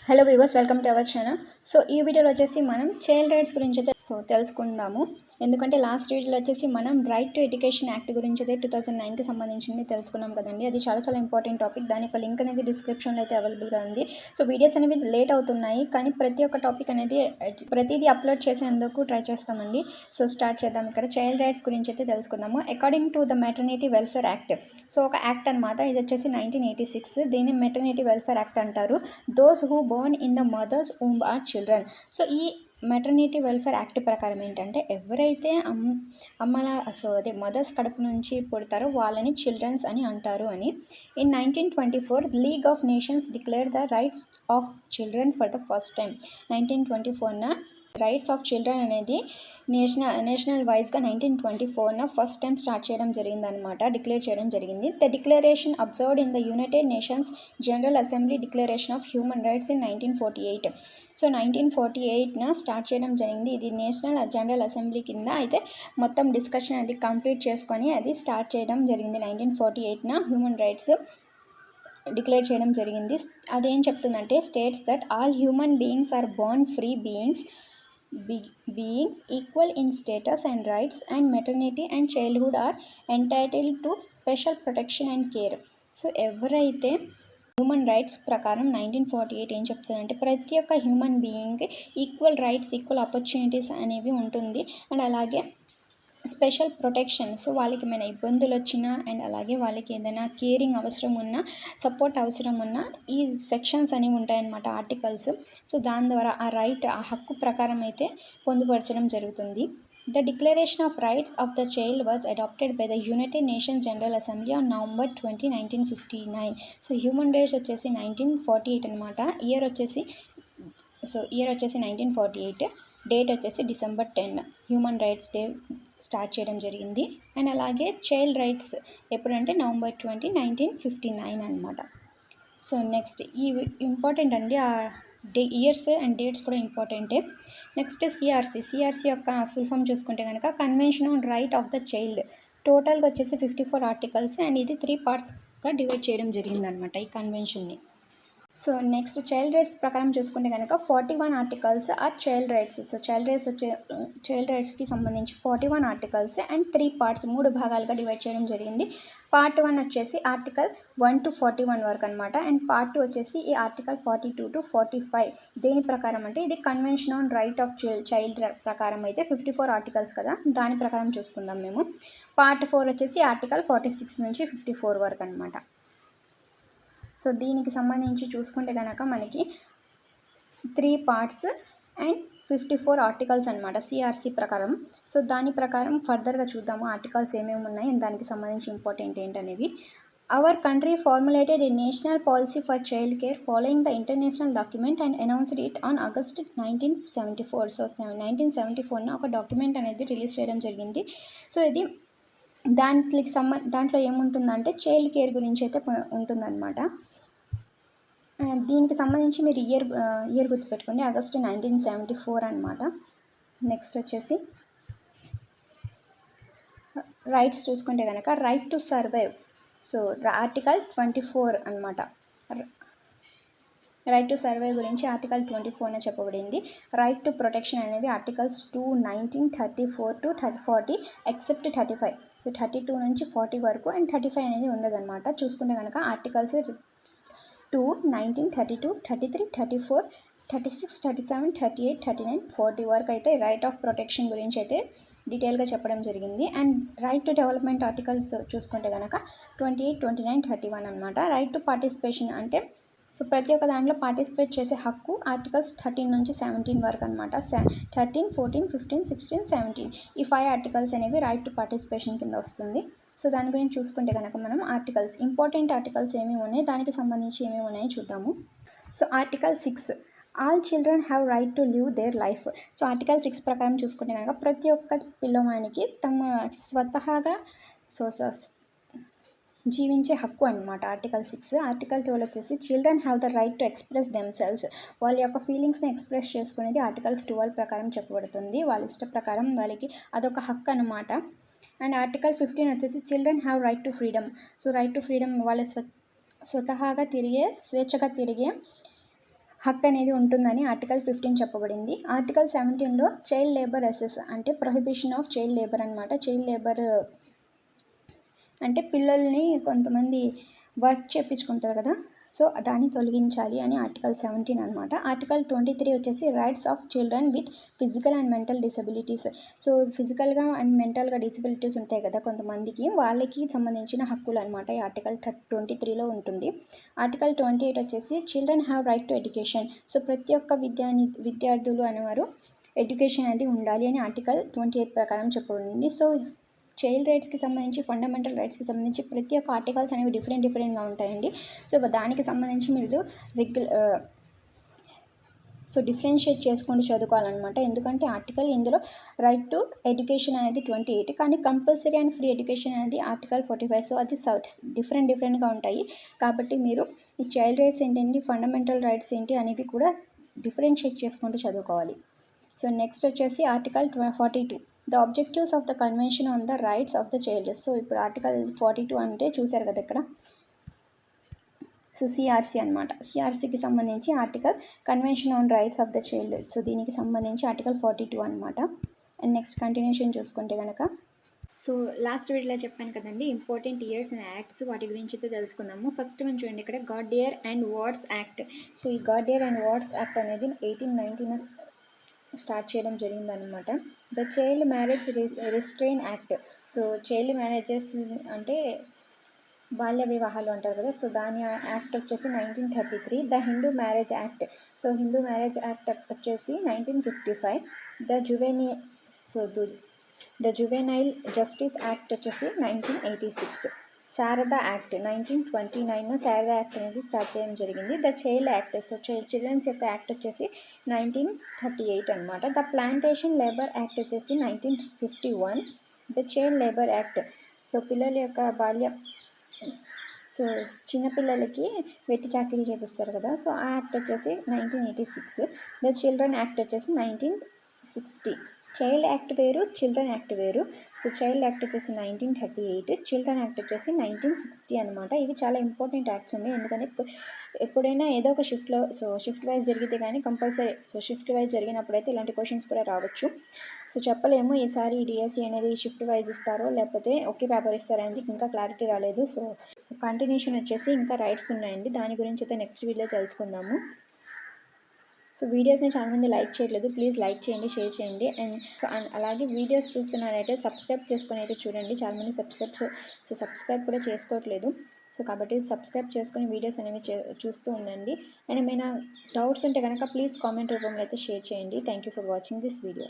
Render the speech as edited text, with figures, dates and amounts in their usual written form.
Hello viewers, welcome to our channel. So ఈ వీడియోలో వచ్చేసి మనం చైల్డ్ రైట్స్ గురించి అయితే తెలుసుకుందాము. ఎందుకంటే లాస్ట్ వీడియోలో వచ్చేసి మనం రైట్ టు ఎడ్యుకేషన్ యాక్ట్ గురించి అయితే 2009కి సంబంధించింది తెలుసుకున్నాం కదండి. అది చాలా ఇంపార్టెంట్ టాపిక్. దాని యొక్క లింక్ అనేది డిస్క్రిప్షన్లో అయితే అవైలబుల్గా ఉంది. సో వీడియోస్ అనేవి లేట్ అవుతున్నాయి, కానీ ప్రతి ఒక్క టాపిక్ అనేది ప్రతిదీ అప్లోడ్ చేసేందుకు ట్రై చేస్తామండి. సో స్టార్ట్ చేద్దాం. ఇక్కడ చైల్డ్ రైట్స్ గురించి అయితే తెలుసుకుందాము. According to the maternity welfare act, so ఒక యాక్ట్ అనమాట. ఇది వచ్చేసి 1986. దీన్ని మెటర్నిటీ వెల్ఫేర్ యాక్ట్ అంటారు. Those who born in the mother's womb are children. So ఈ మెటర్నిటీ వెల్ఫేర్ యాక్ట్ ప్రకారం ఏంటంటే, ఎవరైతే అదే మదర్స్ కడుపు నుంచి పుడతారో వాళ్ళని చిల్డ్రన్స్ అని అంటారు అని. In 1924 League of Nations declare the rights of children for the first time. 1924న రైట్స్ ఆఫ్ చిల్డ్రన్ అనేది నేషనల్ వైజ్గా 1924న ఫస్ట్ టైం స్టార్ట్ చేయడం జరిగిందనమాట, డిక్లేర్ చేయడం జరిగింది. The declaration observed in the United Nations General Assembly declaration of human rights in 1948. So 1948న start చేయడం జరిగింది. ఇది నేషనల్ జనరల్ అసెంబ్లీ కింద అయితే మొత్తం డిస్కషన్ అది కంప్లీట్ చేసుకొని అది స్టార్ట్ చేయడం జరిగింది. 1948న హ్యూమన్ రైట్స్ డిక్లేర్ చేయడం జరిగింది. అదేం చెప్తుందంటే, states that all human beings are born free beings equal in status and rights, and maternity and childhood are entitled to special protection and care. So ఎవరైతే human rights ప్రకారం 1948 ఏం చెప్తుందంటే, ప్రతి ఒక్క హ్యూమన్ బీయింగ్కి ఈక్వల్ రైట్స్, ఈక్వల్ ఆపర్చునిటీస్ అనేవి ఉంటుంది. And అలాగే స్పెషల్ ప్రొటెక్షన్. సో వాళ్ళకి ఏమైనా ఇబ్బందులు వచ్చినా, అండ్ అలాగే వాళ్ళకి ఏదైనా కేరింగ్ అవసరం ఉన్నా, సపోర్ట్ అవసరం ఉన్నా, ఈ సెక్షన్స్ అనేవి ఉంటాయన్నమాట, ఆర్టికల్స్. సో దాని ద్వారా ఆ హక్కు ప్రకారం అయితే పొందుపరచడం జరుగుతుంది. The Declaration of Rights of the Child was adopted by the United Nations General Assembly on November 20, 1959. So human rights వచ్చేసి 1948 అనమాట. ఇయర్ వచ్చేసి 1948, డేట్ వచ్చేసి December 10 human rights day start చేయడం జరిగింది. అండ్ అలాగే చైల్డ్ రైట్స్ ఎప్పుడంటే November 20, 1959 అనమాట. So next ఈ ఇంపార్టెంట్ అండి, ఆ ఇయర్స్ అండ్ డేట్స్ కూడా ఇంపార్టెంటే. నెక్స్ట్ సిఆర్సి యొక్క ఫుల్ ఫామ్ చూసుకుంటే కనుక, convention on right of the child. టోటల్గా వచ్చేసి 54 ఆర్టికల్స్, అండ్ ఇది 3 పార్ట్స్గా డివైడ్ చేయడం జరిగిందనమాట ఈ కన్వెన్షన్ని. సో నెక్స్ట్ చైల్డ్ రైట్స్ ప్రకారం చూసుకుంటే కనుక 41 articles are child rights. So child రైట్స్కి సంబంధించి 41 ఆర్టికల్స్ అండ్ 3 పార్ట్స్, 3 భాగాలుగా డివైడ్ చేయడం జరిగింది. పార్ట్ 1 వచ్చేసి ఆర్టికల్ 1 to 41 వరకు అనమాట. అండ్ పార్ట్ 2 వచ్చేసి ఈ ఆర్టికల్ 42 to 45. దేని ప్రకారం అంటే, ఇది convention on right of child ప్రకారం అయితే 54 ఆర్టికల్స్ కదా, దాని ప్రకారం చూసుకుందాం మేము. పార్ట్ 4 వచ్చేసి ఆర్టికల్ 46 నుంచి 54 వరకు అనమాట. సో దీనికి సంబంధించి చూసుకుంటే కనుక మనకి 3 పార్ట్స్ అండ్ 54 ఆర్టికల్స్ అనమాట సిఆర్సి ప్రకారం. సో దాని ప్రకారం ఫర్దర్గా చూద్దాము ఆర్టికల్స్ ఏమేమి ఉన్నాయి, దానికి సంబంధించి ఇంపార్టెంట్ ఏంటనేవి. Our country formulated a national policy for child care following the international document and announced it on August 1974. So 1974న ఒక డాక్యుమెంట్ అనేది రిలీజ్ చేయడం జరిగింది. సో ఇది దాంట్లో ఏముంటుందంటే, చైల్డ్ కేర్ గురించి అయితే ఉంటుందన్నమాట. దీనికి సంబంధించి మీరు ఇయర్ గుర్తుపెట్టుకోండి, August 1974 అనమాట. నెక్స్ట్ వచ్చేసి రైట్స్ చూసుకుంటే కనుక, right to survive. So article 24 అనమాట. రైట్ టు సర్వైవ్ గురించి ఆర్టికల్ 24న చెప్పబడింది. రైట్ టు ప్రొటెక్షన్ అనేవి ఆర్టికల్స్ 2, 19, 34 to 40 ఎక్సెప్ట్ 35. సో 32 నుంచి 40 వరకు, అండ్ 35 అనేది ఉండదన్నమాట. చూసుకుంటే కనుక ఆర్టికల్స్ 2, 19, 32, 33, 34, 36, 37, 38, 39, 40 వరకు అయితే రైట్ ఆఫ్ ప్రొటెక్షన్ గురించి అయితే డీటెయిల్గా చెప్పడం జరిగింది. And right to development articles చూసుకుంటే కనుక 28, 29, 31 అనమాట. రైట్ టు పార్టిసిపేషన్ అంటే, సో ప్రతి ఒక్క దాంట్లో పార్టిసిపేట్ చేసే హక్కు ఆర్టికల్స్ 13 నుంచి 17 వరకు అనమాట. 13, 14, 15, 16, 17 ఈ 5 ఆర్టికల్స్ అనేవి రైట్ టు పార్టిసిపేషన్ కింద వస్తుంది. సో దాని గురించి చూసుకుంటే కనుక మనం ఆర్టికల్స్, ఇంపార్టెంట్ ఆర్టికల్స్ ఏమేమి ఉన్నాయి, దానికి సంబంధించి ఏమేమి ఉన్నాయో చూద్దాము. So article 6, all children have right to live their life. So article 6 ప్రకారం చూసుకుంటే కనుక, ప్రతి ఒక్క పిల్లవానికి తమ స్వతహాగా జీవించే హక్కు అనమాట ఆర్టికల్ 6. ఆర్టికల్ 12 వచ్చేసి, children have the right to express themselves. వాళ్ళ యొక్క ఫీలింగ్స్ని ఎక్స్ప్రెస్ చేసుకునేది ఆర్టికల్ 12 ప్రకారం చెప్పబడుతుంది. వాళ్ళ ఇష్ట ప్రకారం వాళ్ళకి అదొక హక్కు అనమాట. అండ్ ఆర్టికల్ 15 వచ్చేసి, children have right to freedom. So right to freedom, వాళ్ళ స్వతహాగా స్వేచ్ఛగా తిరిగే హక్కు అనేది ఉంటుందని ఆర్టికల్ 15 చెప్పబడింది. ఆర్టికల్ 17లో చైల్డ్ లేబర్ అసెస్ అంటే ప్రొహిబిషన్ ఆఫ్ చైల్డ్ లేబర్ అనమాట. చైల్డ్ లేబర్ అంటే పిల్లల్ని కొంతమంది వర్క్ చేయించుకుంటారు కదా, సో దాన్ని తొలగించాలి అని ఆర్టికల్ 17 అనమాట. ఆర్టికల్ 23 వచ్చేసి rights of children with physical and mental disabilities. So ఫిజికల్గా అండ్ మెంటల్గా డిసబిలిటీస్ ఉంటాయి కదా కొంతమందికి, వాళ్ళకి సంబంధించిన హక్కులు అనమాట ఈ ఆర్టికల్ 23లో ఉంటుంది. ఆర్టికల్ 28 వచ్చేసి children have right to education. So ప్రతి ఒక్క విద్యార్థులు అనేవారు ఎడ్యుకేషన్ అనేది ఉండాలి అని ఆర్టికల్ 28 ప్రకారం చెప్పబడింది. సో చైల్డ్ రైట్స్కి సంబంధించి, ఫండమెంటల్ రైట్స్కి సంబంధించి ప్రతి ఒక్క ఆర్టికల్స్ అనేవి డిఫరెంట్గా ఉంటాయండి. సో దానికి సంబంధించి మీరు డిఫరెన్షియేట్ చేసుకుంటూ చదువుకోవాలన్నమాట. ఎందుకంటే ఆర్టికల్ ఇందులో రైట్ టు ఎడ్యుకేషన్ అనేది 28, కానీ కంపల్సరీ అండ్ ఫ్రీ ఎడ్యుకేషన్ అనేది ఆర్టికల్ 45. సో అది డిఫరెంట్గా ఉంటాయి. కాబట్టి మీరు ఈ చైల్డ్ రైట్స్ ఏంటంటే ఫండమెంటల్ రైట్స్ ఏంటి అనేవి కూడా డిఫరెన్షియేట్ చేసుకుంటూ చదువుకోవాలి. సో నెక్స్ట్ వచ్చేసి article 42 the objectives of the convention on the rights of the child. So ఇప్పుడు ఆర్టికల్ 42 అంటే చూశారు కదా ఇక్కడ. సో సిఆర్సి అనమాట. సిఆర్సికి సంబంధించి article convention on rights of the child. So దీనికి సంబంధించి ఆర్టికల్ 42 అనమాట. అండ్ నెక్స్ట్ కంటిన్యూషన్ చూసుకుంటే కనుక, సో లాస్ట్ వీడియోలో చెప్పాను కదండి ఇంపార్టెంట్ ఇయర్స్ అండ్ యాక్ట్స్, వాటి గురించి అయితే తెలుసుకుందాము. ఫస్ట్ మనం చూడండి ఇక్కడ గార్డియర్ అండ్ వార్డ్స్ యాక్ట్. సో ఈ గార్డియర్ అండ్ వార్డ్స్ యాక్ట్ అనేది 1819 స్టార్ట్ చేయడం జరిగిందనమాట. The child marriage restrain act. So child marriages అంటే బాల్య వివాహాలు అంటారు కదా, సో దాని యాక్ట్ వచ్చేసి 1933. The Hindu marriage act. So Hindu marriage act వచ్చేసి 1955. ద జువెనైల్ జస్టిస్ యాక్ట్ వచ్చేసి 1986. శారదా యాక్ట్ 1929 శారదా యాక్ట్ అనేది స్టార్ట్ చేయడం జరిగింది. The child act, so children's యొక్క యాక్ట్ వచ్చేసి 1938 అనమాట. ద ప్లాంటేషన్ లేబర్ యాక్ట్ వచ్చేసి 1951. The child labour act, so పిల్లల యొక్క సో చిన్నపిల్లలకి వెట్టి చాకిరీ చేపిస్తారు కదా, సో ఆ యాక్ట్ వచ్చేసి 1986. ద చిల్డ్రన్ యాక్ట్ వచ్చేసి 1960. చైల్డ్ యాక్ట్ వేరు, చిల్డ్రన్ యాక్ట్ వేరు. సో చైల్డ్ యాక్ట్ వచ్చేసి 1938, చిల్డ్రన్ యాక్ట్ వచ్చేసి 1960 అనమాట. ఇవి చాలా ఇంపార్టెంట్ యాక్ట్స్ ఉన్నాయి. ఎందుకంటే ఎప్పుడైనా ఏదో ఒక షిఫ్ట్ వైజ్ జరిగితే కానీ కంపల్సరీ, సో షిఫ్ట్ వైజ్ జరిగినప్పుడైతే ఇలాంటి క్వశ్చన్స్ కూడా రావచ్చు. సో చెప్పలేము ఈసారి డిఎస్సి అనేది షిఫ్ట్ వైజ్ ఇస్తారో లేకపోతే ఒకే పేపర్ ఇస్తారో అనేది ఇంకా క్లారిటీ రాలేదు. సో కంటిన్యూషన్ వచ్చేసి ఇంకా రైట్స్ ఉన్నాయండి, దాని గురించి అయితే నెక్స్ట్ వీడియో తెలుసుకుందాము. సో వీడియోస్ని చాలామంది లైక్ చేయట్లేదు, ప్లీజ్ లైక్ చేయండి, షేర్ చేయండి. అండ్ అలాగే వీడియోస్ చూస్తున్నారైతే సబ్స్క్రైబ్ చేసుకొని అయితే చూడండి. చాలామంది సబ్స్క్రైబ్ కూడా చేసుకోవట్లేదు. సో కాబట్టి సబ్స్క్రైబ్ చేసుకొని వీడియోస్ అనేవి చూస్తూ ఉండండి. అండ్ ఏమైనా డౌట్స్ ఉంటే కనుక ప్లీజ్ కామెంట్ రూపంలో అయితే షేర్ చేయండి. Thank you for watching this video.